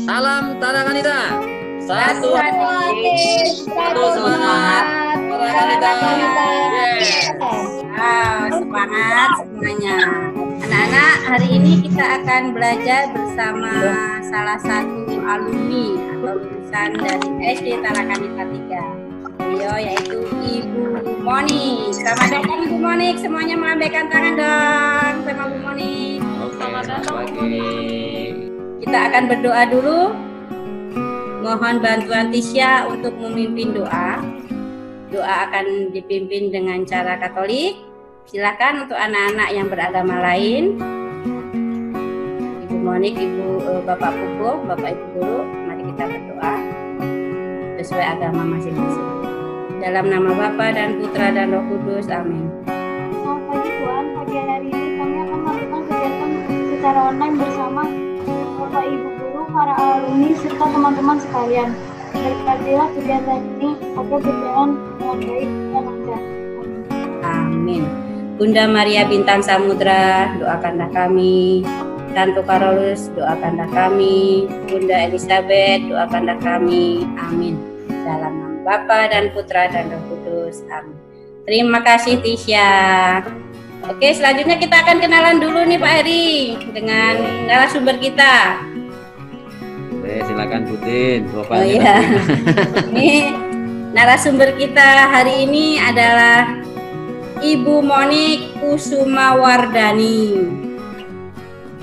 Salam Tara Kanita. Satu hati, satu semangat. Tara Kanita. Wow, semangat semuanya. Anak-anak, hari ini kita akan belajar bersama salah satu alumni atau lulusan dari SD Tara Kanita 3. Beliau yaitu Ibu Monik. Selamat datang Ibu Monik. Semuanya melambaikan tangan dong sama Bu Monik. Selamat datang Bu Monik. Kita akan berdoa dulu. Mohon bantuan Tisha untuk memimpin doa. Doa akan dipimpin dengan cara Katolik. Silakan untuk anak-anak yang beragama lain. Ibu Monik, Bapak Pupu, Bapak Ibu Guru, mari kita berdoa sesuai agama masing-masing. Dalam nama Bapa dan Putra dan Roh Kudus, amin. Selamat pagi Tuhan, pagi hari ini kami akan melakukan kegiatan secara online bersama Bapak Ibu Guru, para alumni, serta teman-teman sekalian. Berkatilah kegiatan ini agar berjalan dengan baik dan lancar. Amin. Bunda Maria Bintang Samudra, doakanlah kami. Santo Karolus, doakanlah kami. Bunda Elizabeth, doakanlah kami. Amin. Dalam nama Bapa dan Putra dan Roh Kudus, amin. Terima kasih Tisha. Oke, selanjutnya kita akan kenalan dulu nih Pak Heri dengan narasumber kita. Oke, silakan Putin. Oh iya. Ini narasumber kita hari ini adalah Ibu Monik Kusumawardani.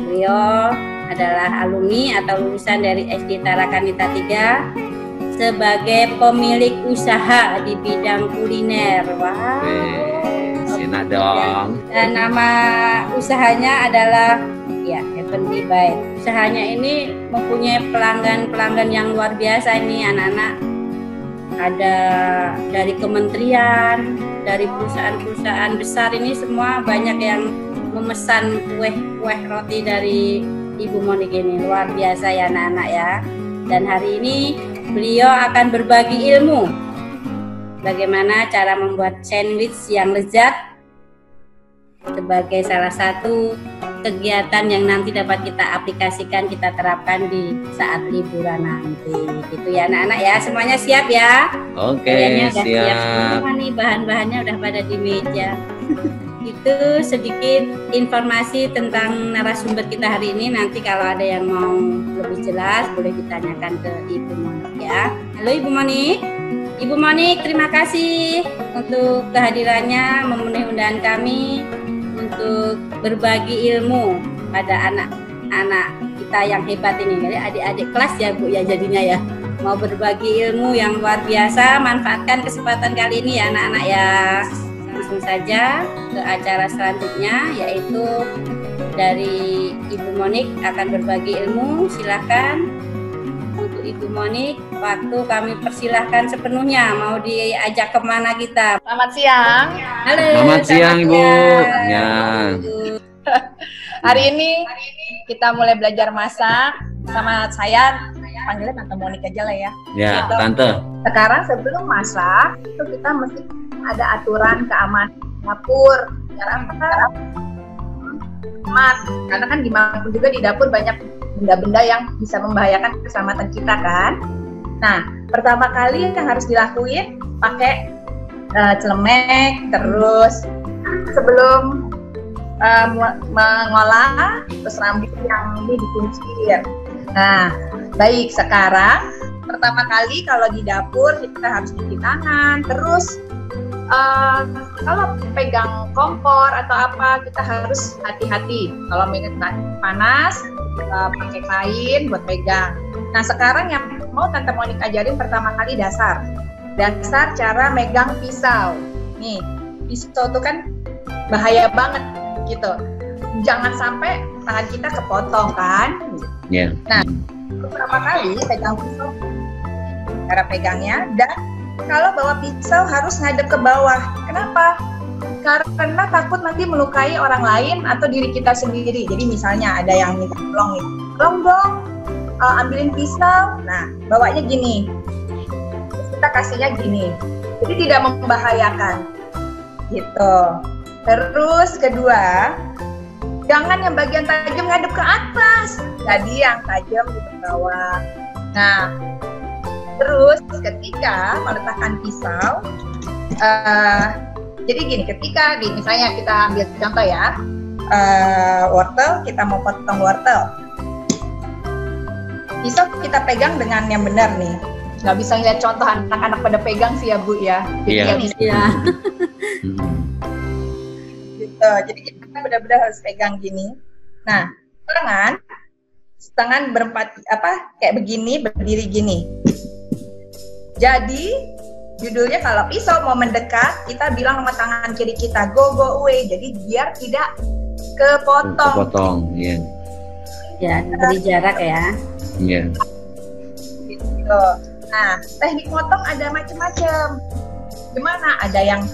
Beliau adalah alumni atau lulusan dari SD Tara Kanita 3 sebagai pemilik usaha di bidang kuliner. Wow. Sina dong. Dan nama usahanya adalah Heavenly Bite. Usahanya ini mempunyai pelanggan yang luar biasa ini anak-anak. Ada dari kementerian, dari perusahaan-perusahaan besar ini semua banyak yang memesan kue roti dari Ibu Monik ini. Luar biasa ya anak-anak ya. Dan hari ini beliau akan berbagi ilmu bagaimana cara membuat sandwich yang lezat sebagai salah satu kegiatan yang nanti dapat kita aplikasikan, kita terapkan di saat liburan nanti. Gitu ya anak-anak ya, semuanya siap ya? Oke, kayaknya udah siap siap. semua nih, bahan-bahannya udah pada di meja. Itu sedikit informasi tentang narasumber kita hari ini. Nanti kalau ada yang mau lebih jelas boleh ditanyakan ke Ibu Monik ya. Halo Ibu Monik. Ibu Monik, terima kasih untuk kehadirannya memenuhi undangan kami untuk berbagi ilmu pada anak-anak kita yang hebat ini. Jadi adik-adik kelas ya Bu ya jadinya ya. Mau berbagi ilmu yang luar biasa, manfaatkan kesempatan kali ini ya anak-anak ya. Langsung saja ke acara selanjutnya, yaitu dari Ibu Monik akan berbagi ilmu. Silakan untuk Ibu Monik, waktu kami persilahkan sepenuhnya. Mau diajak kemana kita? Selamat siang. Halo. Selamat siang Ibu. Ya. Hari ini kita mulai belajar masak sama saya. Panggilnya Tante Monik aja lah ya. Ya, Gitu. Tante. Sekarang sebelum masak itu kita mesti ada aturan keamanan dapur. Cara apa? Aman. Karena kan dimanapun juga di dapur banyak benda-benda yang bisa membahayakan keselamatan kita kan. Nah, pertama kali yang harus dilakuin pakai celemek, terus sebelum mengolah terus rambut yang ini dikuncir. Nah, baik, sekarang pertama kali kalau di dapur kita harus cuci tangan, terus kalau pegang kompor atau apa kita harus hati-hati. Kalau minyak panas pakai kain buat pegang. Nah sekarang yang mau Tante Monik ajarin pertama kali dasar cara megang pisau. Nih pisau itu kan bahaya banget gitu. Jangan sampai tangan kita kepotong kan. Ya. Nah pertama kali pegang pisau, cara pegangnya, dan kalau bawa pisau harus ngadep ke bawah. Kenapa? Karena takut nanti melukai orang lain atau diri kita sendiri. Jadi misalnya ada yang minta tolong nih, tolong dong ambilin pisau. Nah, bawanya gini. Kita kasihnya gini. Jadi tidak membahayakan. Gitu. Terus kedua, Jangan yang bagian tajam ngadep ke atas, jadi yang tajam di bawah. Nah, terus ketika meletakkan pisau, jadi gini, ketika misalnya kita ambil contoh ya, wortel, kita mau potong wortel, pisau kita pegang dengan yang benar nih. Nggak bisa lihat contoh anak-anak pada pegang sih ya Bu ya. Iya. Iya. Gitu. Jadi kita benar-benar harus pegang gini. Nah, tangan berempat kayak begini, berdiri gini. Jadi judulnya kalau pisau mau mendekat, kita bilang sama tangan kiri kita go away. Jadi biar tidak kepotong. Kepotong, iya. Ya, beri jarak ya. Iya. Gitu. Nah, teknik motong ada macam-macam. Gimana? Ada yang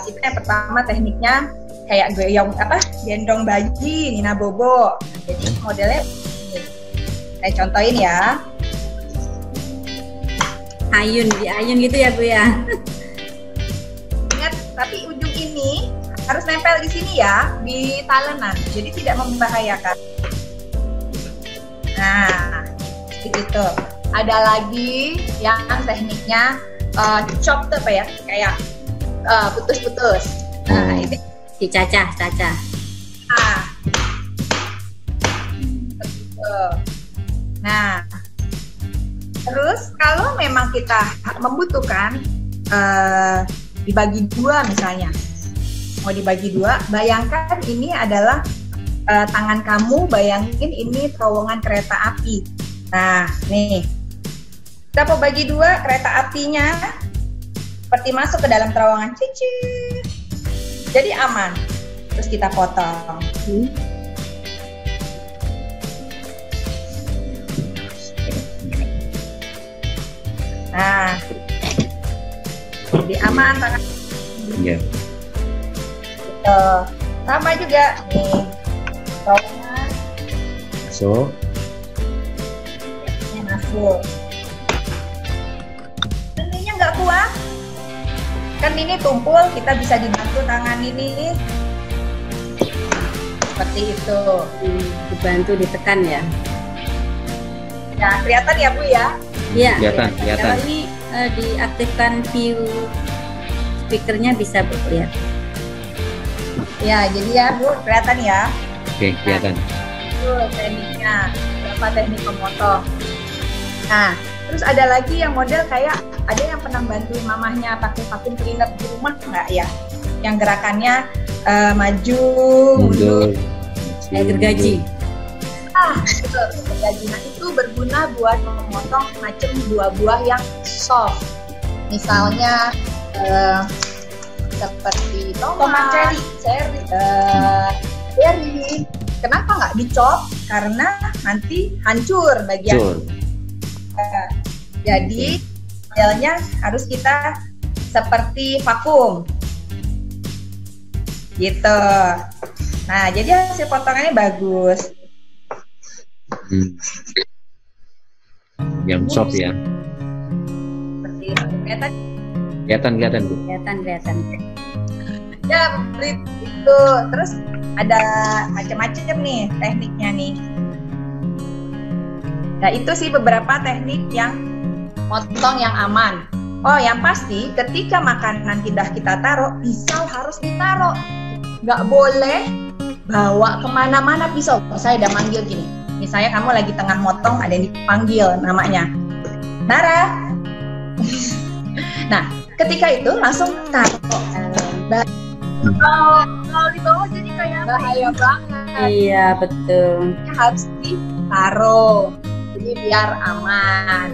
kita yang pertama tekniknya kayak gendong bayi, Nina Bobo. Jadi modelnya ini. Saya contohin ya. Diayun gitu ya Bu ya. Ingat, tapi ujung ini harus nempel di sini ya, di talenan. Jadi tidak membahayakan. Nah, gitu. Ada lagi yang tekniknya chop tuh apa ya, kayak putus-putus. Nah, ini Dicacah. Nah, terus kalau memang kita membutuhkan dibagi dua misalnya, mau dibagi dua, bayangkan ini adalah tangan kamu, bayangin ini terowongan kereta api. Nah, nih, kita mau bagi dua kereta apinya, seperti masuk ke dalam terowongan, jadi aman. Terus kita potong. Nah, jadi aman tangan. Iya. Gitu. Sama juga nih, terowongan. So, Masuk. Ininya nggak kuat, kan ini tumpul, kita bisa dibantu tangan ini seperti itu. Dibantu ditekan ya. Ya, kelihatan ya Bu ya? Iya. Kelihatan. Kalau ini diaktifkan view speakernya bisa Bu lihat. Ya, jadi ya Bu, kelihatan ya? oke, kelihatan. Itu tekniknya, berapa teknik memotong. Nah, terus ada lagi yang model kayak, ada yang pernah bantuin mamahnya pakai vacuum cleaner di rumah nggak ya? Yang gerakannya maju, mundur. Kayak gergaji. Betul, gergaji. Nah, itu berguna buat memotong macam buah-buah yang soft. Misalnya seperti tomat, cherry. Kenapa nggak dicop? Karena nanti hancur bagian. Jadi modelnya harus kita seperti vakum gitu. Nah, jadi hasil potongannya bagus. Yang soft ya. Seperti itu. Kelihatan Bu. Kelihatan. Ya, itu. Terus ada macam-macam nih tekniknya nih. Nah, itu sih beberapa teknik yang motong yang aman. Oh, yang pasti ketika makanan kita taruh, pisau harus ditaruh. Nggak boleh bawa kemana-mana pisau. Saya udah manggil gini. Misalnya kamu lagi tengah motong, ada yang dipanggil namanya Nara. Nah, ketika itu langsung taruh. Kalau dibawa jadi kayak bahaya banget. Iya, betul. Harus ditaruh. Jadi biar aman.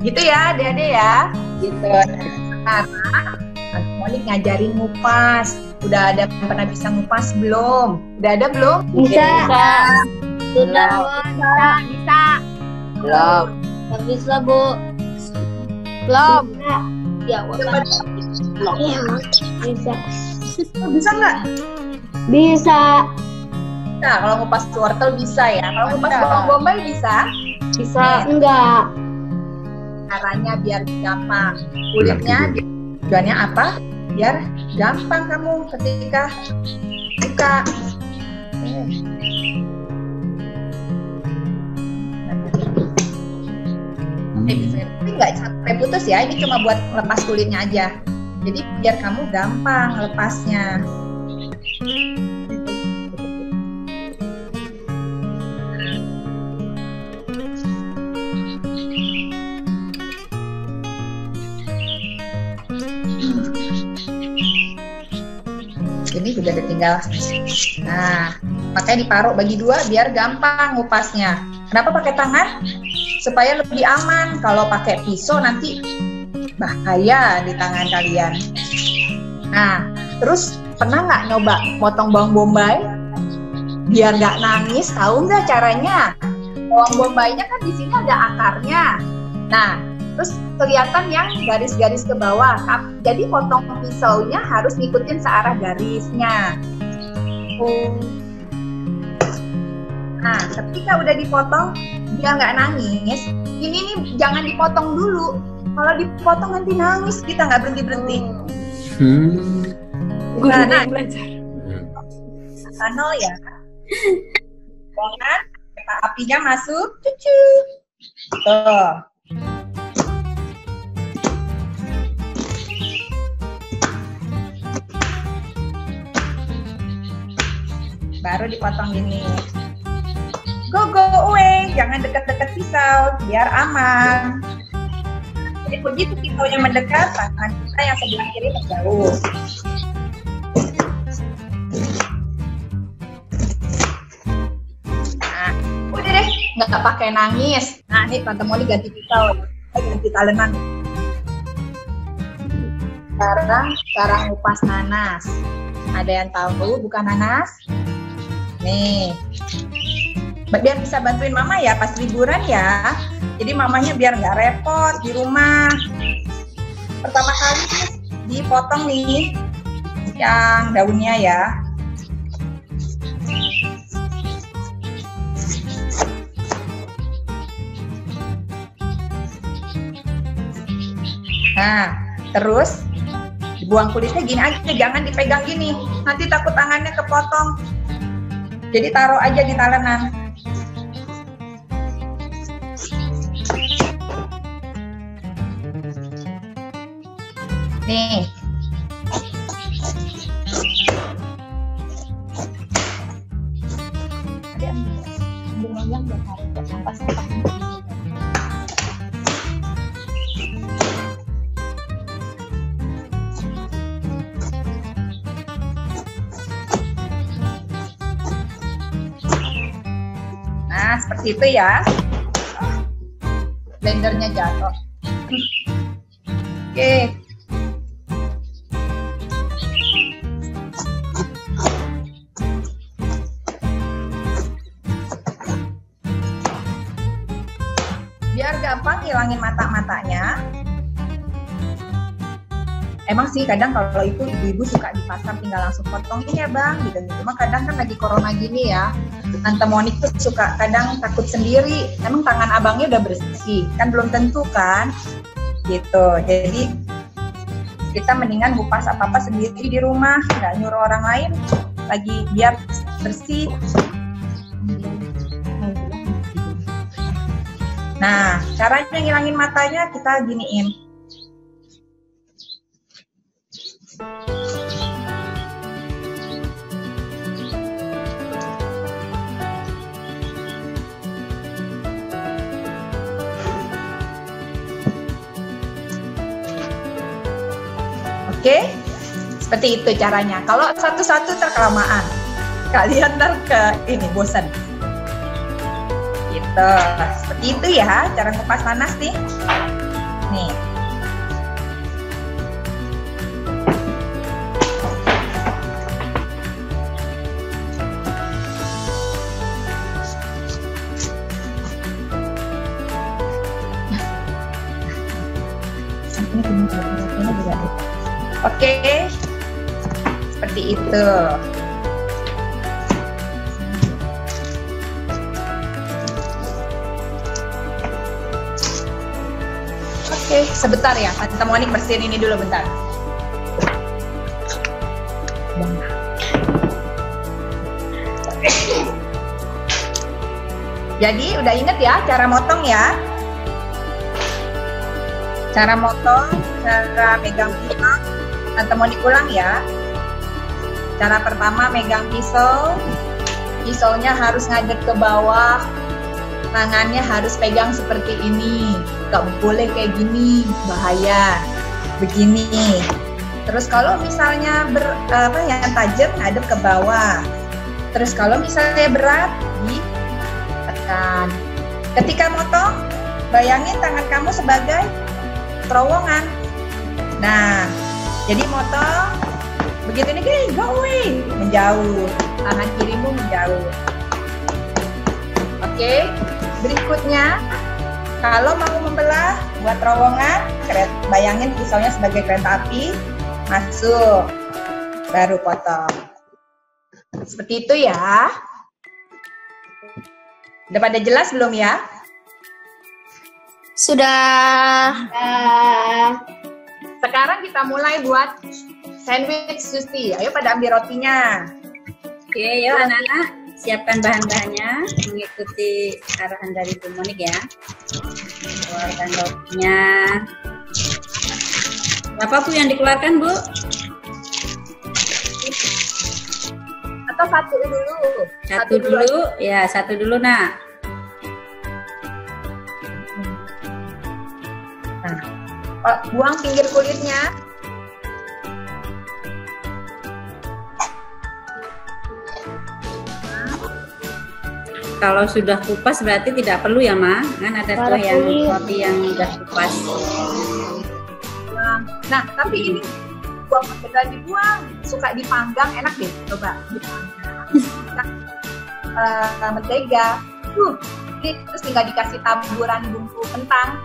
Gitu ya, Adik-adik ya. Gitu. Sekarang Monik ngajarin ngupas. Udah ada pernah bisa ngupas belum? Udah ada belum? Bisa. Sudah. Bisa. Belum. Nggak bisa, Bu. Belum. Ya, bisa. Bisa nggak? Bisa. Nah, kalau ngupas wortel bisa ya. Kalau ngupas bawang bombay bisa? Bisa enggak? Caranya biar gampang. Kulitnya tujuannya apa? Biar gampang kamu ketika buka. Tapi nggak sampai putus ya, ini cuma buat lepas kulitnya aja. Jadi biar kamu gampang lepasnya. Ini juga tinggal. Nah, makanya diparut bagi dua biar gampang ngupasnya. Kenapa pakai tangan? Supaya lebih aman. Kalau pakai pisau nanti bahaya di tangan kalian. Nah, terus pernah nggak nyoba potong bawang bombay biar nggak nangis? Tahu nggak caranya? Bawang bombaynya kan di sini ada akarnya. Nah, terus kelihatan yang garis-garis ke bawah. Jadi potong pisaunya harus ngikutin searah garisnya. Nah, ketika udah dipotong, biar nggak nangis, ini nih jangan dipotong dulu. Kalau dipotong nanti nangis, kita nggak berhenti-berhenti. Nah, belajar. Nol ya. Jangan, kereta apinya masuk, cucu. Tuh. Baru dipotong gini. Go away, jangan dekat-dekat pisau, biar aman. Jadi begitu pisaunya mendekat, tangan kita yang sebelah kiri menjauh. Nah, udah deh, nggak pakai nangis. Nah, ini Tante Moni ganti pisau, ganti talenan. Sekarang cara ngupas nanas. Ada yang tahu bukan nanas? Nih, biar bisa bantuin mama ya pas liburan ya. Jadi mamanya biar nggak repot di rumah. Pertama kali dipotong nih yang daunnya ya. Nah, terus dibuang kulitnya gini aja, jangan dipegang gini. Nanti takut tangannya kepotong. Jadi taruh aja di talenan. Nih. Ada ambil yang buat sampah-sampah. Nah, seperti itu ya. Blendernya jatuh. Oke. Biar gampang hilangin mata-matanya. Emang sih kadang kalau itu ibu-ibu suka di pasar tinggal langsung potong ini ya bang gitu. Cuma kadang kan lagi corona gini ya, Tante Monik tuh suka kadang takut sendiri. Emang tangan abangnya udah bersih? Kan belum tentu kan? Gitu. Jadi kita mendingan ngupas apa-apa sendiri di rumah, nggak nyuruh orang lain. Lagi biar bersih. Nah, caranya ngilangin matanya kita giniin. Oke, seperti itu caranya. Kalau satu-satu terkelamaan, kalian ntar ini bosan. Gitu, seperti itu ya cara ngupas nanas nih. Nih. Oke, seperti itu. Oke, sebentar ya, Tante Monik bersihin ini dulu bentar. Oke. Jadi udah inget ya cara motong ya? Cara motong, cara megang pisau. Tante mau diulang ya. Cara pertama megang pisau. Pisaunya harus ngadep ke bawah. Tangannya harus pegang seperti ini. Gak boleh kayak gini, bahaya. Begini. Terus kalau misalnya yang tajam ngadep ke bawah. Terus kalau misalnya berat, ditekan. Ketika motong, bayangin tangan kamu sebagai terowongan. Nah, jadi motong begitu nih, go away, menjauh. Tangan kirimu menjauh. Oke, berikutnya kalau mau membelah buat terowongan, bayangin pisaunya sebagai kereta api, masuk, baru potong. Seperti itu ya. Udah pada jelas belum ya? Sudah. Sekarang kita mulai buat sandwich Susti. Ayo pada ambil rotinya. Oke, yuk anak-anak, siapkan bahan-bahannya mengikuti arahan dari Bu Monik ya. Keluarkan rotinya. Berapa Bu yang dikeluarkan, Bu? Atau satu dulu? Satu dulu, ya satu dulu nak. Nah, buang pinggir kulitnya. Kalau sudah kupas berarti tidak perlu ya, Ma? Kan ada tuh yang roti yang sudah kupas. Nah, tapi ini buang jangan dibuang, suka dipanggang enak deh, coba dipanggang. Mentega, terus tinggal dikasih taburan bumbu kentang,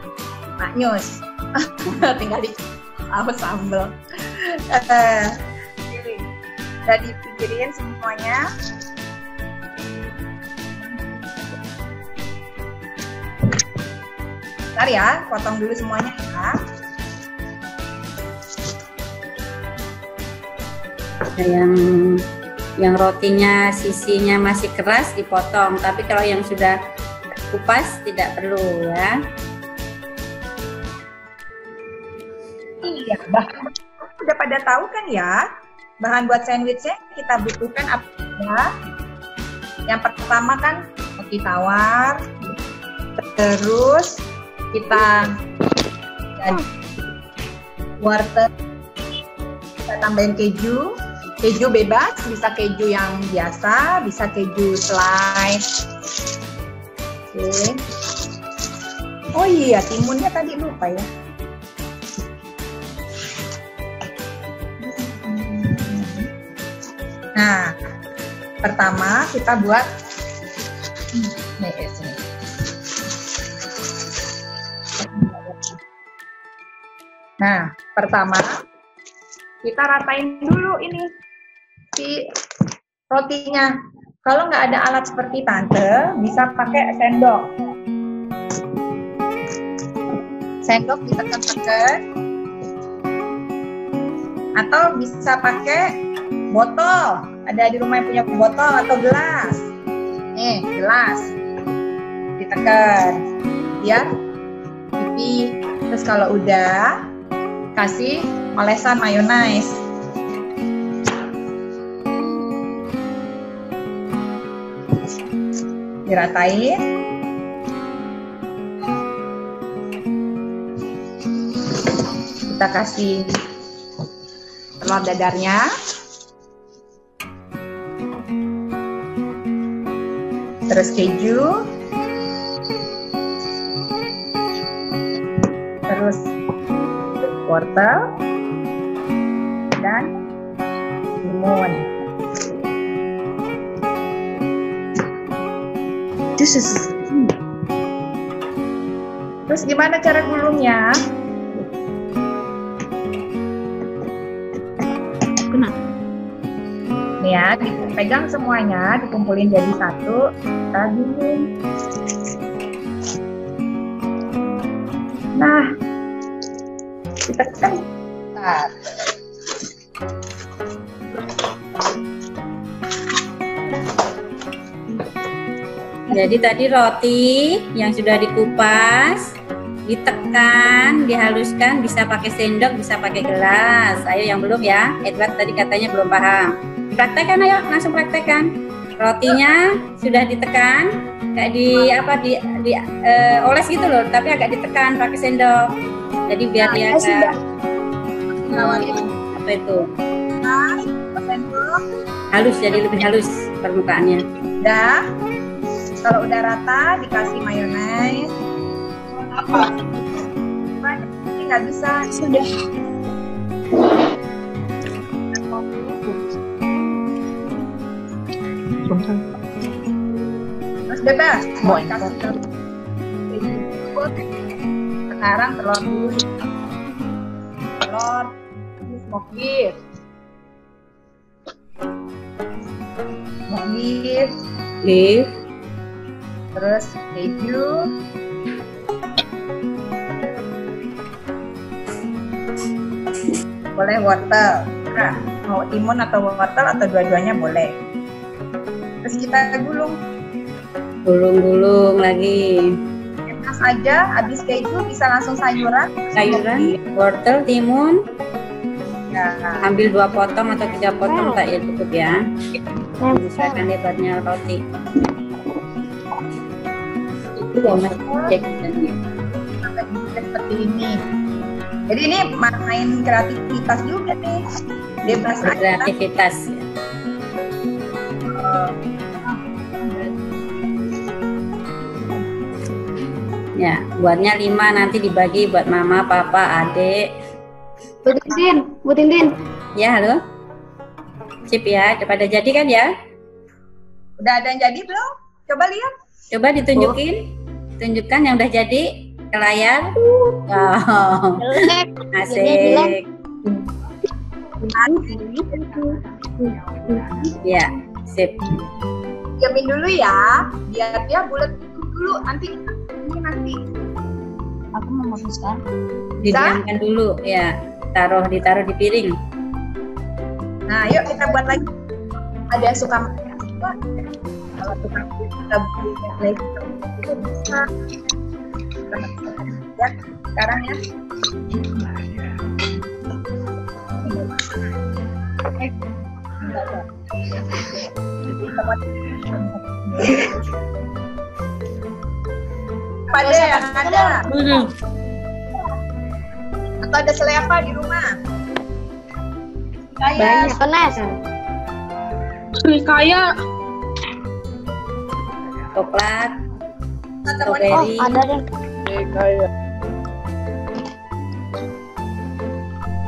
maknyus, tinggal dikasih sambal. Udah dipikirin semuanya. Bentar ya, potong dulu semuanya ya. Yang rotinya sisinya masih keras dipotong, tapi kalau yang sudah kupas tidak perlu ya. Iya, bahan udah pada tahu kan ya? Bahan buat sandwichnya kita butuhkan apa ya? Yang pertama kan roti tawar, terus kita wortel, kita tambahin keju. Keju bebas, bisa keju yang biasa, bisa keju slice. Oke. Oh iya, timunnya tadi lupa ya. Nah, pertama kita buat Nah, pertama kita ratain dulu ini si rotinya. Kalau nggak ada alat seperti tante, bisa pakai sendok. Sendok ditekan-tekan. Atau bisa pakai botol. Ada di rumah yang punya botol atau gelas. Nih, gelas. Ditekan. Biar pipi. Terus kalau udah, kasih olesan mayonaise. Diratain. Kita kasih telur dadarnya. Terus keju. Terus wortel dan timun. Terus gimana cara gulungnya? Nih ya, dipegang semuanya, dikumpulin jadi satu, kita gulung. Nah, kita tekan. Jadi tadi roti yang sudah dikupas, ditekan, dihaluskan, bisa pakai sendok, bisa pakai gelas. Ayo yang belum ya, Edward tadi katanya belum paham. Praktekkan, ayo langsung praktekkan. Rotinya sudah ditekan, kayak oles gitu loh, tapi agak ditekan pakai sendok. Jadi biar dia agak apa itu? Halus, jadi lebih halus permukaannya. Udah. Kalau udah rata dikasih mayones. Apa? Ini nggak bisa. Sudah. Terus bebas. Mau kasih telur. Sekarang telur dulu. Telur. Smoke beef. Beef. Terus keju. Boleh wortel. Nah, mau timun atau wortel atau dua-duanya boleh. Terus kita gulung lagi. Bebas aja, habis keju bisa langsung sayuran, wortel, timun. Ya. Ambil 2 potong atau 3 potong, tak ya cukup ya. Sesuaikan lebarnya roti. Seperti ini. Jadi ini main kreativitas juga nih. Bebas aja. Kreativitas. Ya, buatnya 5, nanti dibagi buat mama, papa, adik. Bu Tintin. Ya, halo. Sip ya, pada jadi kan ya? Udah ada yang jadi belum? Coba lihat. Coba ditunjukin. Tunjukkan yang udah jadi ke layar. Wow. Asik. Ya, sip. Diamin dulu ya, biar dia bulat dulu. Nanti. Aku mau memutuskan. Didiamkan dulu, ya. Ditaruh di piring. Nah, yuk kita buat lagi. Ada yang suka makan? Kalau suka kita buat lagi. Itu bisa. Ya, sekarang ya. Pada yang ada. Atau ada selai apa di rumah? Banyak kelas. Kayak Coklat, Oh, strawberry. ada deh.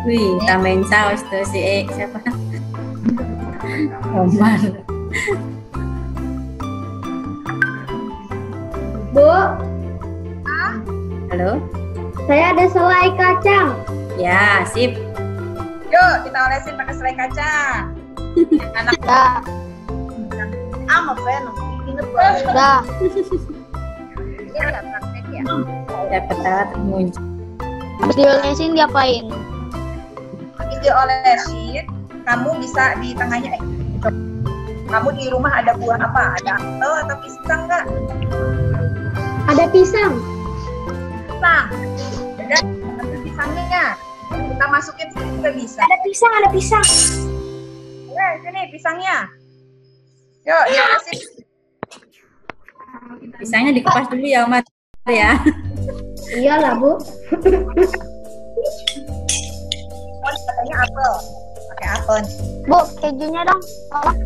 Wih, tambahin saus tuh si siapa? Omar. Bu, Halo? saya ada selai kacang. Ya, sip. yuk kita olesin pakai selai kacang. Anak Dah, ama fan, inget banget. dah. Ini ada praktek ya. Ya, ketat muncul. Habis diolesin diapain? Habis diolesin, kamu bisa di tengahnya. Kamu di rumah ada buah apa? Ada apel atau pisang nggak? Ada pisang. Pisang. Ada ambil pisangnya. Kita masukin sini juga bisa. Ada pisang. Sini pisangnya. Yuk, diolesin. Pisangnya dikupas dulu ya, Omar ya. Iyalah, Bu. Katanya apel. Pakai apel. Bu, kejunya dong. Tolong.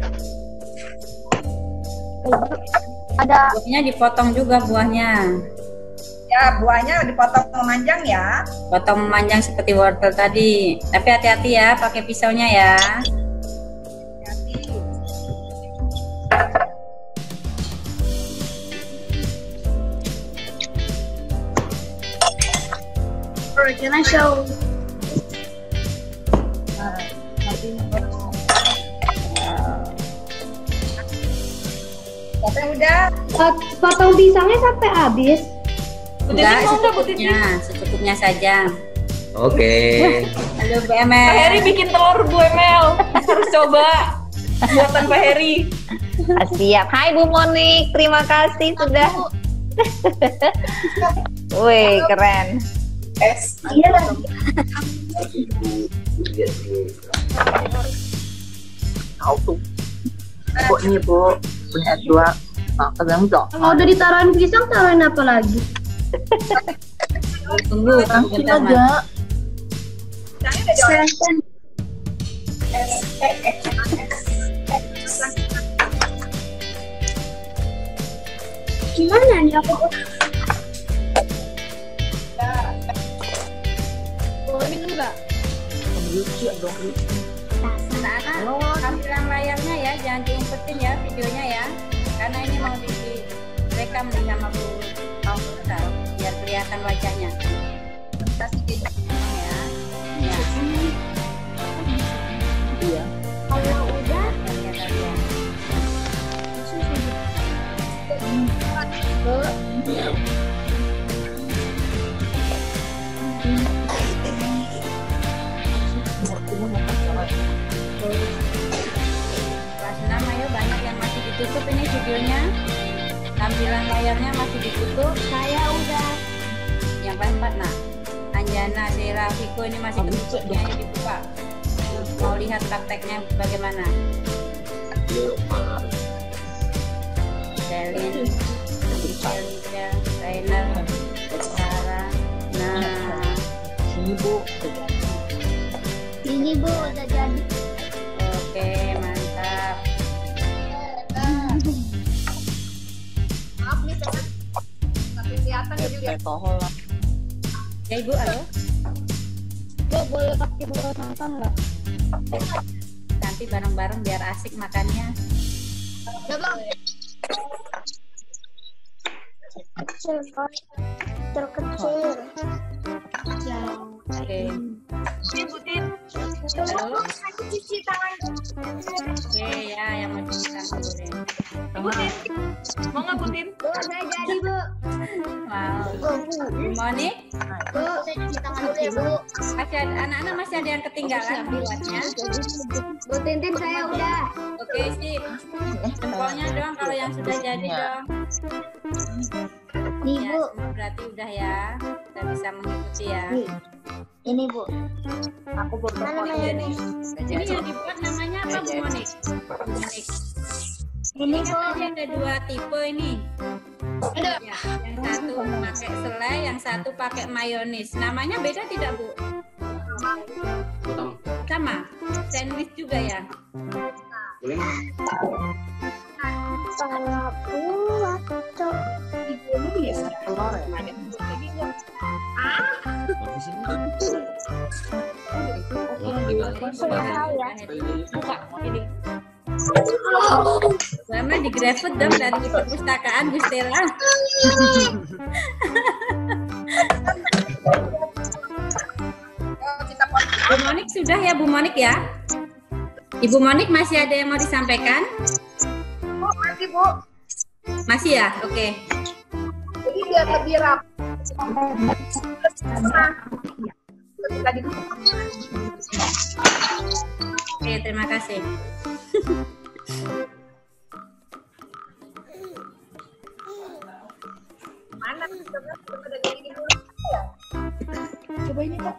Ada Buahnya dipotong juga buahnya. Ya, buahnya dipotong memanjang ya. Potong memanjang seperti wortel tadi. Tapi hati-hati ya, pakai pisaunya ya. Hati-hati. Can I show? Tapi udah. Potong pisangnya sampai habis. Enggak, secukupnya saja. Oke. Halo Bu Emel. Heri bikin telur Bu Emel. Harus coba. Buatan Pak Heri. Siap. Hai Bu Monik, terima kasih sudah. Wih, keren. Iya lagi. Auto. Bu ini Bu, punya S2. Nah, kadang dong. Kalau udah ditaruhin pisang, taruhin apa lagi? Tunggu sebentar, Mas. Saya udah jawab. Gimana nih aku? Boleh minum nggak? Anak-anak, tampilan layarnya ya, jangan diumpetin ya videonya ya, karena ini mau direkam nih sama Bu Paulita, biar kelihatan wajahnya. Ya, ya. Iya. Kalau udah, Lihat aja. Kelas 6 ayo, banyak yang masih ditutup ini videonya, tampilan layarnya masih ditutup. saya udah. Yang kelas 4 nah, Anjana, Sera, Viko ini masih tertutupnya, ini dibuka. Mau lihat prakteknya bagaimana? Selin, Selin, Rainer, Sarah. Nah, Sini Bu. Ini Bu udah jadi. oke, mantap. Maaf nih, tapi kelihatan ya juga. Alkohol lah. Ya Ibu, halo. Bu boleh pakai bola nonton nggak? Nanti bareng-bareng biar asik makannya. Kecil kan? Terkecil. Oke. Halo. Cuci tangan. Oke ya, yang mau cuci tangan boleh. Mau nggak Butin? Bu udah jadi Bu. Wow. Bu Monik, Bu saya cuci tangan dulu ya Bu. masih ada anak-anak, masih ada yang ketinggalan buatnya. Bu Tintin saya udah. Oke, sip. Jempolnya dong kalau yang sudah jadi dong. Nih Ya, Bu. semua berarti udah ya. Udah bisa mengikuti ya. Nih. Ini Bu. Aku baru Mana mayonis? Ini yang dibuat namanya apa Bu Monik? Bu Monik. Ini Bu. Tadi ada 2 tipe ini. Ya, yang satu pakai selai, yang satu pakai mayonis. Namanya beda tidak Bu? Sama. Sandwich juga ya. Salah buat cok. telur ya. Lama di GrabFood dong dari perpustakaan Bu Stella. Bu Monik sudah ya Bu Monik ya? Ibu Monik masih ada yang mau disampaikan? Bu, nanti Bu. Masih ya? Oke. Jadi biar lebih rapi. Tadi Oke, terima kasih. mana? Udah gini dulu. Coba ini Kak.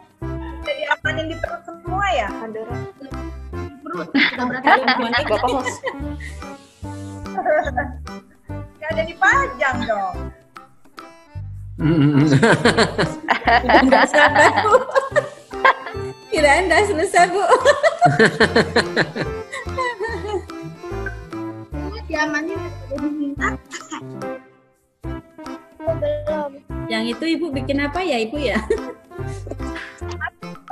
Jadi amanin di perut semua ya? Udah berarti Bu Monik. Bapak host. Gak ada dipajang dong. Nggak sabar Bu. Kirain udah selesai Bu. Diamanin udah diminta. Belum. Yang itu Ibu bikin apa ya Ibu ya?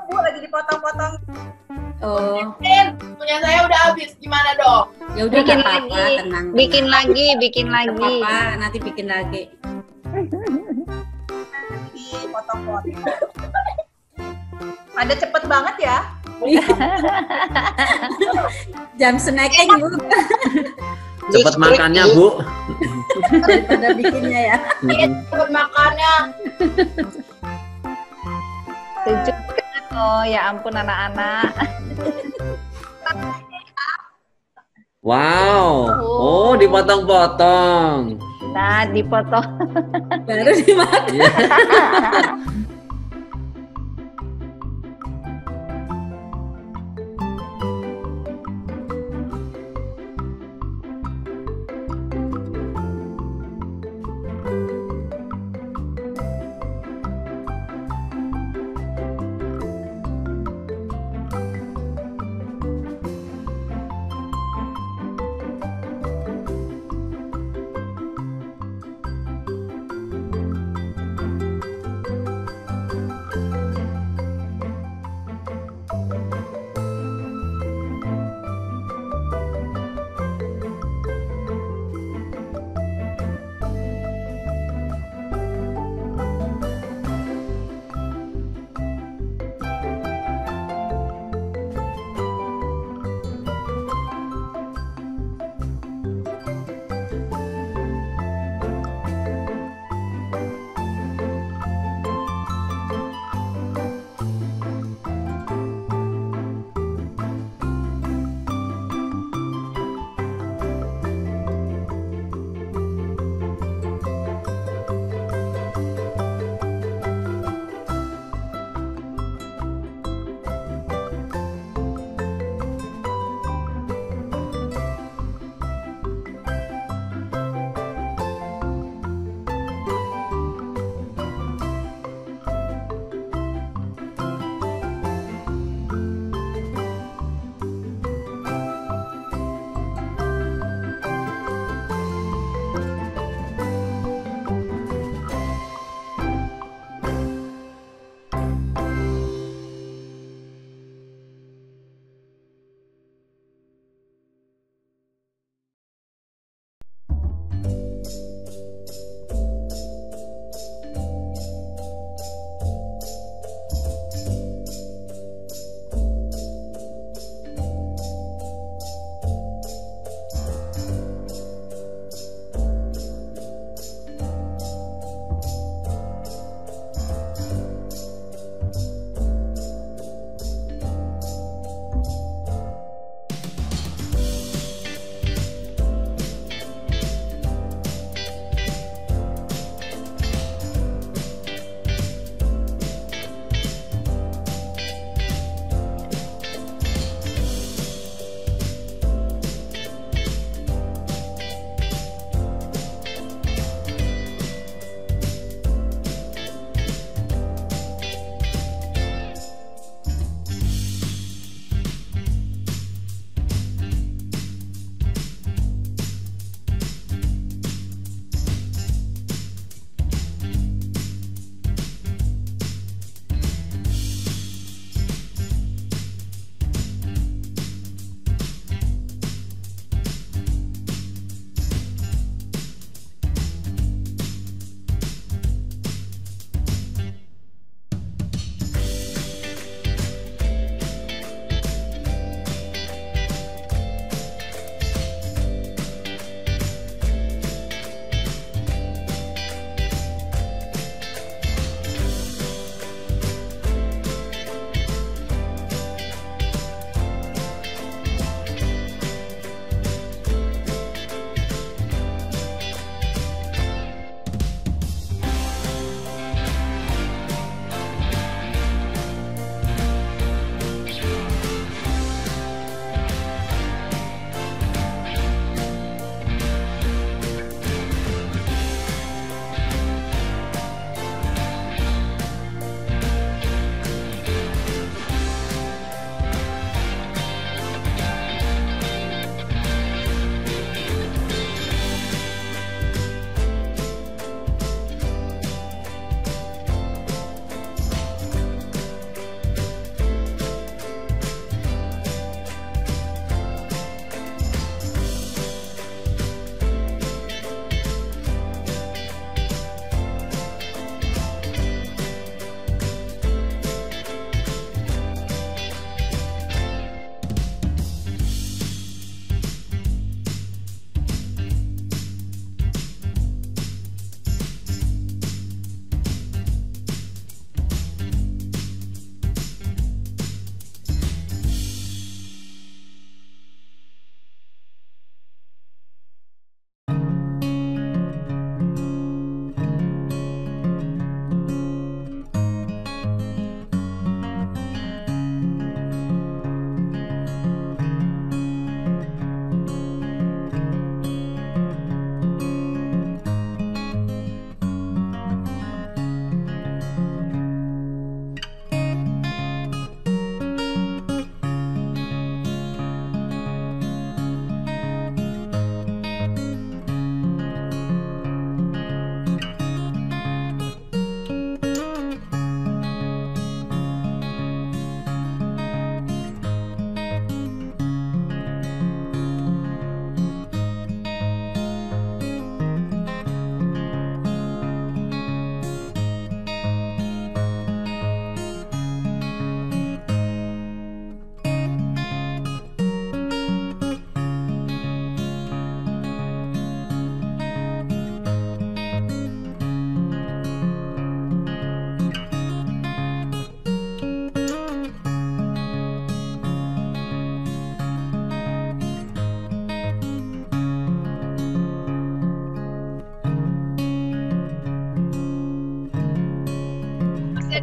Bu lagi dipotong-potong. Oh, Punya saya udah habis, gimana dong? ya udah Bikin nggak apa-apa, lagi. tenang. Bikin lagi, bikin Nggak lagi. apa-apa, nanti bikin lagi. Dipotong-potong. Pada cepet banget ya. Jam snacking Bu. Cepat makannya, Bu. Daripada bikinnya ya. Cepet makannya. Setuju. Oh ya ampun anak-anak. Wow. Oh, dipotong-potong. Nah, dipotong. Baru dimakan. Iya.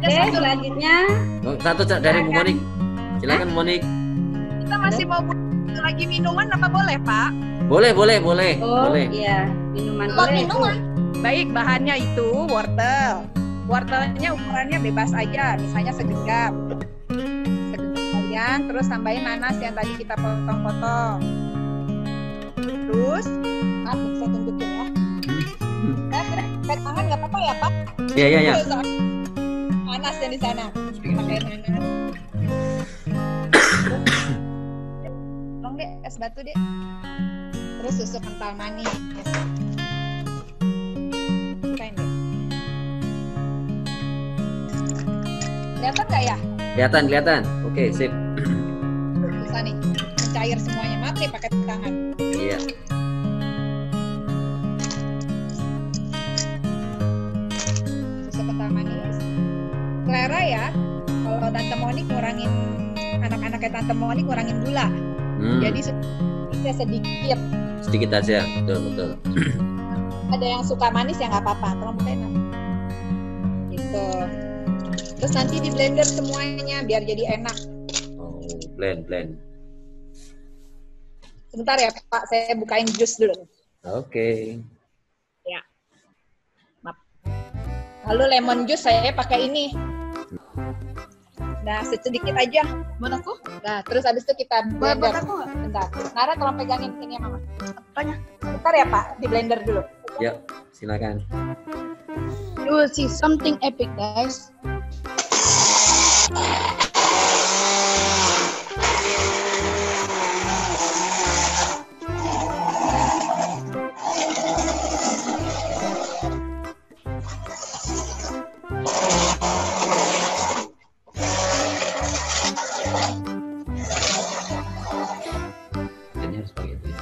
Oke, selanjutnya Oh, satu dari Bu Monik. Silakan Bu Monik. Kita masih mau lagi minuman apa boleh, Pak? Boleh. Oh, Boleh. iya, minuman Buat boleh. minuman. Baik, bahannya itu wortel. Wortelnya ukurannya bebas aja, misalnya segenggam. Kalian terus tambahin nanas yang tadi kita potong-potong. Terus, saya tunjukin ya. Pakai tangan nggak apa-apa ya, Pak? Iya. Nanas yang di sana. Pakai nanas. Tolong deh, es batu deh. Terus susu kental manis. Bukain deh. Kelihatan nggak ya? Kelihatan. Oke, sip. Bisa nih, mencair semuanya. Maaf nih pakai tangan. Iya. Susu kental manis. Selera ya. Kalau Tante Monik ngurangin, anak-anaknya Tante Monik ngurangin gula. Jadi sedikitnya sedikit. Sedikit aja. Betul. Ada yang suka manis ya nggak apa-apa. Tolong bukain. Gitu. Terus nanti di blender semuanya biar jadi enak. Oh, blend. Sebentar ya Pak, saya bukain jus dulu. Oke. Ya. Maaf. Lalu lemon jus saya pakai ini. Nah, sedikit aja. Buat aku? Nah, terus habis itu kita blender. Buat aku nggak? Bentar. Nara tolong pegangin ini ya Mama. Apanya? Bentar ya Pak, di blender dulu. Ya, silakan. You will see something epic, guys. Ini harus pakai itu ya.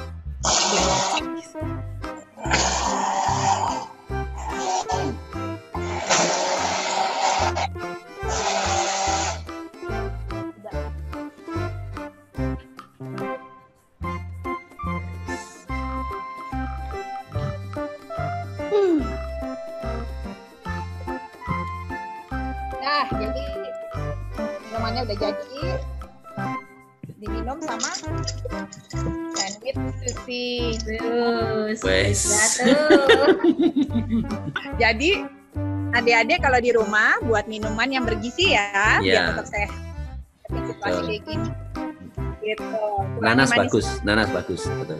Nah, jadi minumannya udah jadi. Diminum sama sandwich sushi. Terus. Wes. Jatuh. Jadi adik-adik kalau di rumah buat minuman yang bergizi ya, Iya. biar tetap sehat. Di situasi Betul. kayak gini. Gitu. Nanas Kurangin bagus, betul.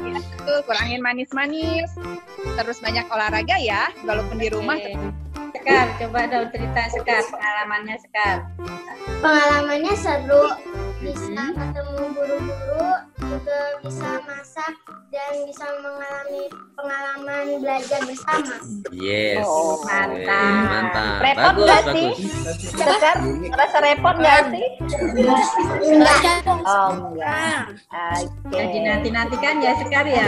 Ya, betul, kurangin manis-manis. Terus banyak olahraga ya, walaupun di rumah. Oke. Sekar, coba dong cerita Sekar, pengalamannya Sekar. Pengalamannya seru, bisa ketemu guru-guru, juga bisa masak dan bisa mengalami pengalaman belajar bersama. Yes. Oh, mantap. Repot nggak sih? Sekar, ngerasa repot nggak sih? Enggak. Oh, enggak. Oke. Jadi nanti-nantikan ya Sekar ya.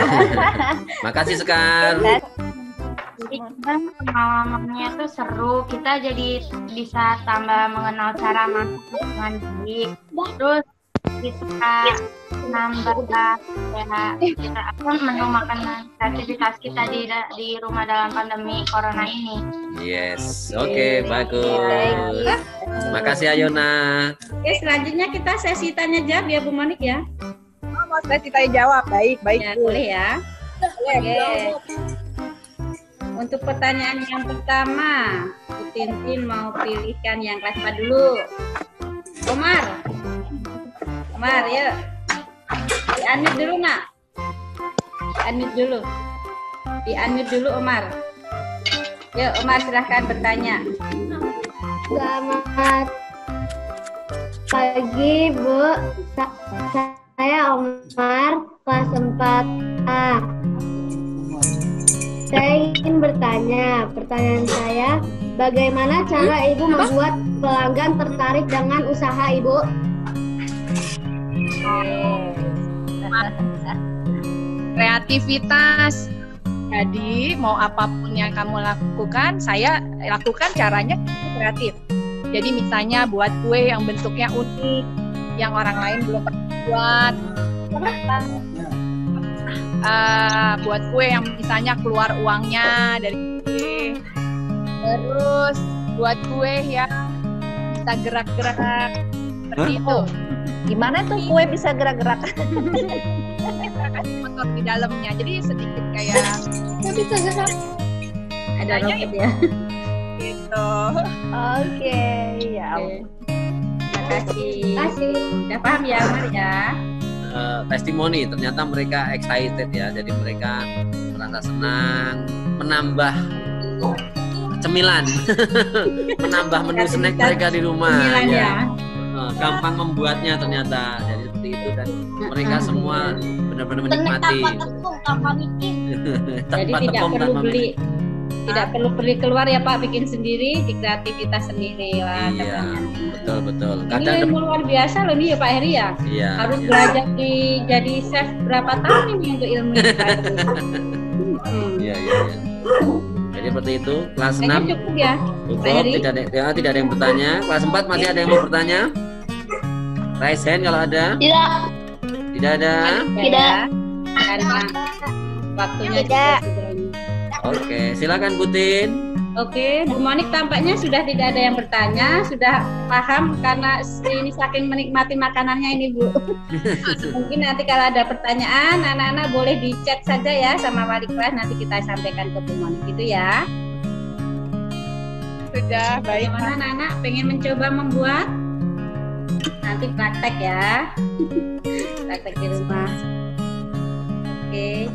Makasih Sekar. Jadi kan pengalamannya tuh seru, kita jadi bisa tambah mengenal cara masak dengan baik. Terus kita nambah ya kita menu makanan kreativitas kita di rumah dalam pandemi corona ini. Yes. Oke, bagus. Makasih Ayona. Oke, selanjutnya kita sesi tanya jawab ya Bu Monik ya. Oh, mau saya tanya jawab, baik. Ya, boleh ya. Oke. Untuk pertanyaan yang pertama, Bu Tintin mau pilihkan yang kelas 4 dulu. Omar, yuk. Di-unmute dulu, Nak. Di-unmute dulu, Omar. Yuk, Omar silahkan bertanya. Selamat pagi, Bu. Saya Omar, kelas 4A. Saya ingin bertanya, pertanyaan saya, bagaimana cara Ibu membuat pelanggan tertarik dengan usaha Ibu? Kreativitas. Jadi mau apapun yang kamu lakukan, saya lakukan caranya kreatif. Jadi misalnya buat kue yang bentuknya unik, yang orang lain belum pernah buat. Buat kue yang misalnya keluar uangnya dari kue. Terus buat kue yang bisa gerak-gerak seperti itu. Gimana tuh kue bisa gerak-gerak? Kita kasih motor di dalamnya, jadi sedikit kayak Bisa gerak. Ada roket ya. gitu. Oke, ya. Terima kasih. Kasih. Udah paham ya, Mar ya? Testimoni, ternyata mereka excited ya, jadi mereka merasa senang, menambah cemilan, menambah menu snack mereka di rumah. Cemilan ya. Gampang membuatnya ternyata, jadi seperti itu dan mereka semua benar-benar menikmati. Jadi tidak perlu beli. Tidak perlu beli keluar ya Pak, bikin sendiri di kreativitas sendiri lah. Iya, betul. Ini Kadang ilmu luar biasa loh nih ya Pak Heri ya. iya. Harus belajar jadi chef berapa tahun ini untuk ilmu ini Pak Heri. Iya. Jadi seperti itu, kelas 6 Kayaknya cukup ya. cukup, Pak Heri? tidak ada yang bertanya. Kelas 4 masih ada yang mau bertanya? Raise hand kalau ada. Tidak ada. Tidak. Karena waktunya juga sudah ini. Oke, silakan Butin. Oke, Bu Monik tampaknya sudah tidak ada yang bertanya, sudah paham karena ini saking menikmati makanannya ini Bu. Mungkin nanti kalau ada pertanyaan, anak-anak boleh di chat saja ya sama wali kelas, nanti kita sampaikan ke Bu Monik gitu ya. Sudah baik. Bagaimana anak-anak pengen mencoba membuat? Nanti praktek ya. Praktek di rumah. Oke.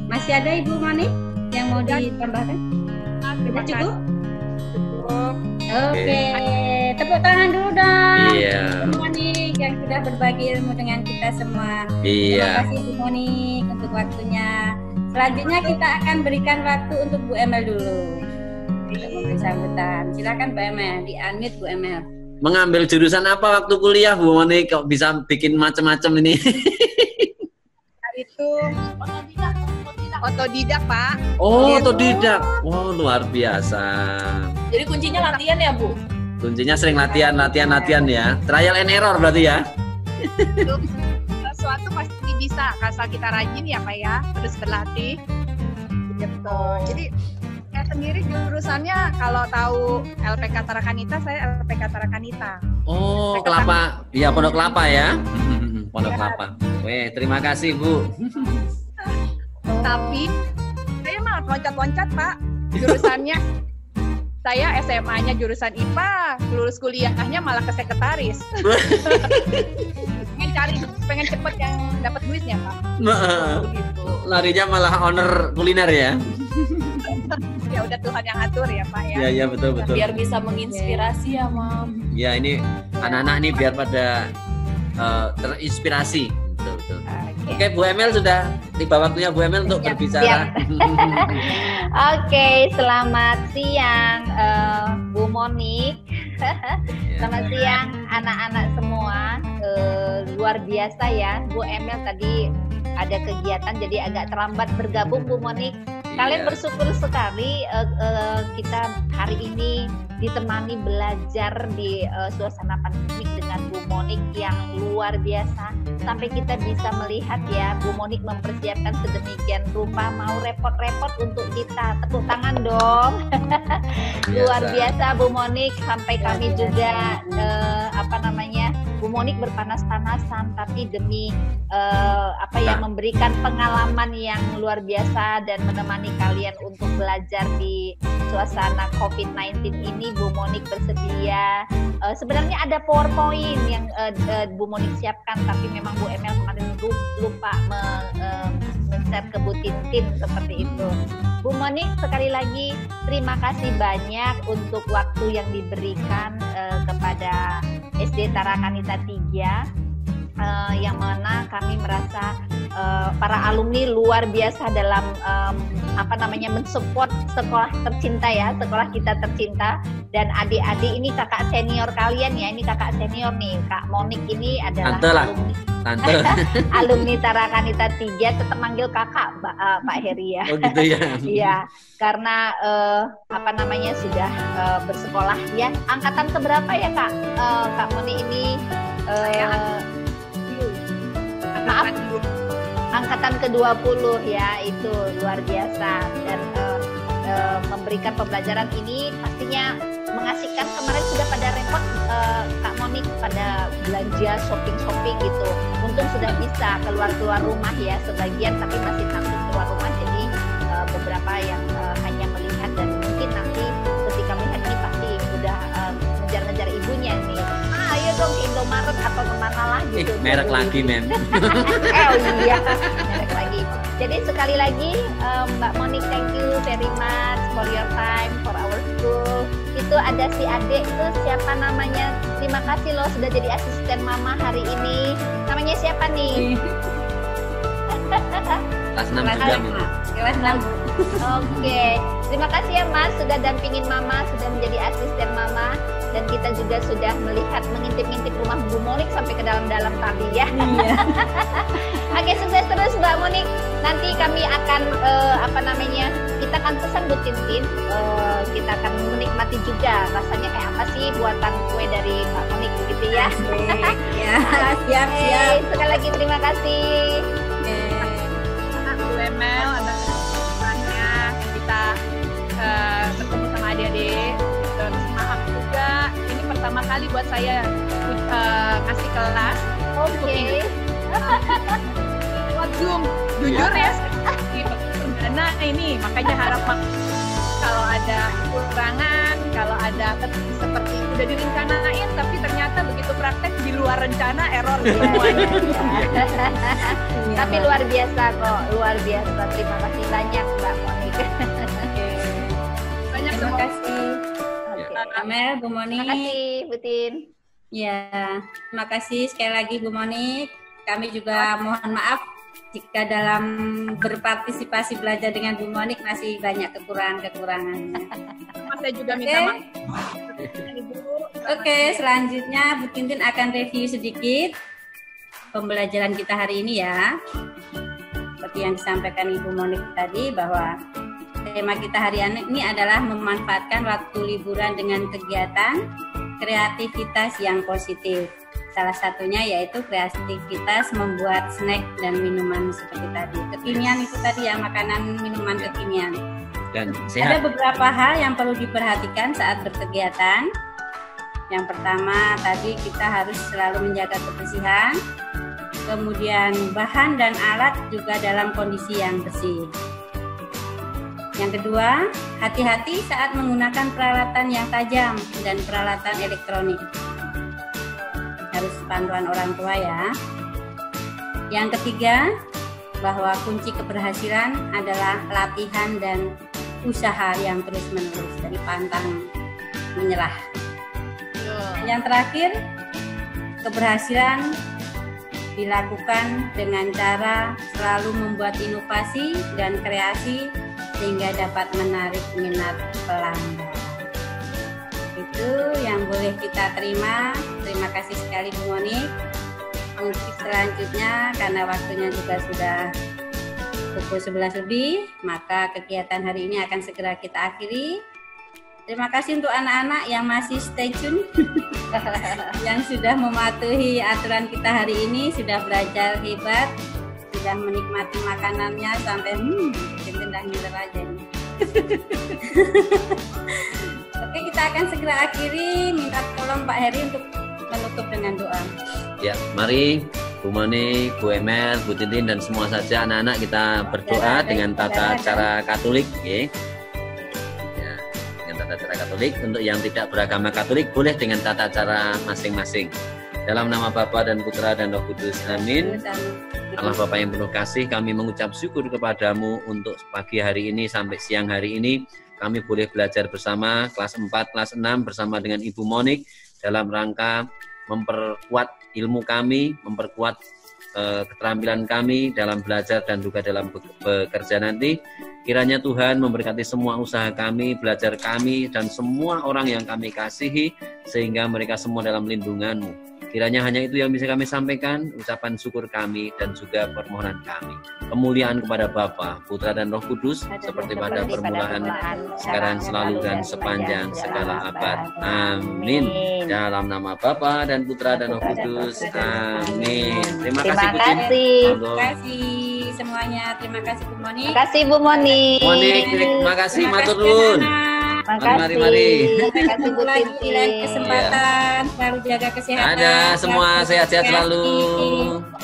Masih ada Ibu Monik yang mau ditambahkan? Sudah cukup? Cukup. Oke, tepuk tangan dulu dong. Iya. Bu Monik yang sudah berbagi ilmu dengan kita semua. Iya. Terima kasih Bu Monik untuk waktunya. Selanjutnya kita akan berikan waktu untuk Bu Emel dulu. Untuk memberi sambutan. Silakan Bu Emel, di-unmute Bu Emel. Mengambil jurusan apa waktu kuliah Bu Monik? Kok bisa bikin macam-macam ini? Itu otodidak Pak. Oh, otodidak. Wow, luar biasa. Jadi kuncinya latihan ya Bu? Kuncinya sering latihan ya. Trial and error berarti ya. Sesuatu pasti bisa asal kita rajin ya Pak ya, terus berlatih. Gitu. Jadi saya sendiri jurusannya kalau tahu LPK Tarakanita, saya LPK Tarakanita. Oh, kelapa. Iya, Pondok Kelapa ya. Pondok Kelapa. Weh, terima kasih Bu. Tapi saya malah loncat-loncat Pak jurusannya. Saya SMA-nya jurusan IPA, lulus kuliahnya malah ke sekretaris. pengen cepet yang dapat duitnya Pak. Gitu. Larinya malah owner kuliner ya. Ya udah Tuhan yang atur ya Pak ya. Iya, betul. Biar bisa menginspirasi ya Mam. Ya, ini anak-anak ini biar pada terinspirasi. Betul. Oke, Bu Emel sudah tiba waktunya Bu Emel untuk berbicara. Oke, selamat siang Bu Monik. Selamat siang anak-anak semua. Luar biasa ya, Bu Emel tadi ada kegiatan jadi agak terlambat bergabung Bu Monik. Kalian bersyukur sekali kita hari ini ditemani belajar di suasana pandemik dengan Bu Monik yang luar biasa. Sampai kita bisa melihat ya Bu Monik mempersiapkan sedemikian rupa, mau repot-repot untuk kita. Tepuk tangan dong. Luar biasa Bu Monik, sampai kami juga Bu Monik berpanas-panasan tapi demi memberikan pengalaman yang luar biasa dan menemani kalian untuk belajar di suasana COVID-19 ini. Bu Monik bersedia. Sebenarnya ada PowerPoint yang Bu Monik siapkan, tapi memang Bu Emel kemarin lupa men-share ke Bu Tintin seperti itu. Bu Monik, sekali lagi terima kasih banyak untuk waktu yang diberikan kepada SD Tarakanita 3, yang mana kami merasa para alumni luar biasa dalam mensupport sekolah tercinta ya, sekolah kita tercinta. Dan adik-adik ini kakak senior kalian ya, ini kakak senior nih, Kak Monik ini adalah Tante. Alumni Tarakanita 3, tetap manggil kakak Pak Heri ya. Oh gitu ya. Iya, karena sudah bersekolah ya. Angkatan keberapa ya Kak? Kak Moni ini angkatan ke-20 ya, itu luar biasa. Dan memberikan pembelajaran ini pastinya mengasihkan. Kemarin sudah pada repot Kak Monik pada belanja shopping gitu. Untung sudah bisa keluar rumah ya sebagian, tapi masih takut keluar rumah. Jadi beberapa yang hanya melihat, dan mungkin nanti ketika melihat ini pasti udah ngejar-ngejar ibunya nih. Ayo dong ke Indomaret atau kemana lah gitu. Merek lagi men. Oh iya, merek lagi. Jadi sekali lagi Mbak Monik, thank you very much for your time, for our school. Itu ada si adik itu siapa namanya? Terima kasih loh sudah jadi asisten mama hari ini. Namanya siapa nih? Kelas 6 juga men. Kelas 6. Oke, terima kasih ya Mas sudah dampingin Mama, sudah menjadi asisten Mama, dan kita juga sudah melihat mengintip-ngintip rumah Bu Monik sampai ke dalam-dalam tadi ya. Iya. Oke, sukses terus Mbak Monik. Nanti kami akan kita akan pesan Bu Tintin, kita akan menikmati juga rasanya kayak apa sih buatan kue dari Mbak Monik gitu ya. Ya, siap. Sekali lagi terima kasih. Bu Emel, ada kita bertemu sama adik-adik, dan maaf juga ini pertama kali buat saya ngasih kelas. Oke. Buat Zoom, jujur ya, perdana ini, makanya harap kalau ada kekurangan, kalau ada seperti udah direncanain tapi ternyata begitu praktek di luar rencana, error semuanya. Tapi luar biasa kok, luar biasa. Terima kasih banyak Mbak Monik. Banyak Terima kasih. Amel, Bu Monik. Terima kasih Bu Tin. Ya, terima kasih sekali lagi Bu Monik. Kami juga mohon maaf jika dalam berpartisipasi belajar dengan Bu Monik masih banyak kekurangan-kekurangan. Saya juga minta maaf. Oke, selanjutnya Bu Tintin akan review sedikit pembelajaran kita hari ini ya. Seperti yang disampaikan Ibu Monik tadi, bahwa tema kita hari ini adalah memanfaatkan waktu liburan dengan kegiatan kreativitas yang positif. Salah satunya yaitu kreativitas membuat snack dan minuman seperti tadi. Kekinian itu tadi ya, makanan minuman kekinian. Dan sehat. Ada beberapa hal yang perlu diperhatikan saat berkegiatan. Yang pertama tadi kita harus selalu menjaga kebersihan. Kemudian bahan dan alat juga dalam kondisi yang bersih. Yang kedua, hati-hati saat menggunakan peralatan yang tajam dan peralatan elektronik. Harus panduan orang tua ya. Yang ketiga, bahwa kunci keberhasilan adalah latihan dan usaha yang terus-menerus, dari pantang menyerah. Dan yang terakhir, keberhasilan dilakukan dengan cara selalu membuat inovasi dan kreasi sehingga dapat menarik minat pelanggan. Itu yang boleh kita terima. Terima kasih sekali Bu Monik. Untuk selanjutnya, karena waktunya juga sudah pukul 11 lebih, maka kegiatan hari ini akan segera kita akhiri. Terima kasih untuk anak-anak yang masih stay tune, yang sudah mematuhi aturan kita hari ini, sudah belajar hebat, sudah menikmati makanannya sampai cenderung ngiler aja nih. Oke, kita akan segera akhiri. Minta tolong Pak Heri untuk menutup dengan doa. Ya, mari Bu Monik, Bu Emel, Bu Tintin, dan semua saja anak-anak kita berdoa dengan tata cara Katolik, okay? Ya, dengan tata cara Katolik. Untuk yang tidak beragama Katolik boleh dengan tata cara masing-masing. Dalam nama Bapa dan Putra dan Roh Kudus, amin. Allah Bapa yang penuh kasih, kami mengucap syukur kepadamu untuk pagi hari ini sampai siang hari ini. Kami boleh belajar bersama kelas 4, kelas 6 bersama dengan Ibu Monik dalam rangka memperkuat ilmu kami, memperkuat keterampilan kami dalam belajar dan juga dalam bekerja nanti. Kiranya Tuhan memberkati semua usaha kami, belajar kami, dan semua orang yang kami kasihi, sehingga mereka semua dalam lindungan-Mu. Kiranya hanya itu yang bisa kami sampaikan, ucapan syukur kami dan juga permohonan kami. Kemuliaan kepada Bapa, Putra dan Roh Kudus, seperti pada permulaan, sekarang, selalu, dan sepanjang segala abad. Amin. Dalam nama Bapa dan Putra dan Roh Kudus. Amin. Terima kasih Bu Tin. Terima kasih semuanya. Terima kasih Bu Monik. Terima kasih Bu Monik. Monik, terima kasih matur nuwun. Mari, mari. Terima kasih Bu Lagi Tintin. lain kesempatan, selalu jaga kesehatan. Ada semua selalu sehat-sehat berkreasi. selalu.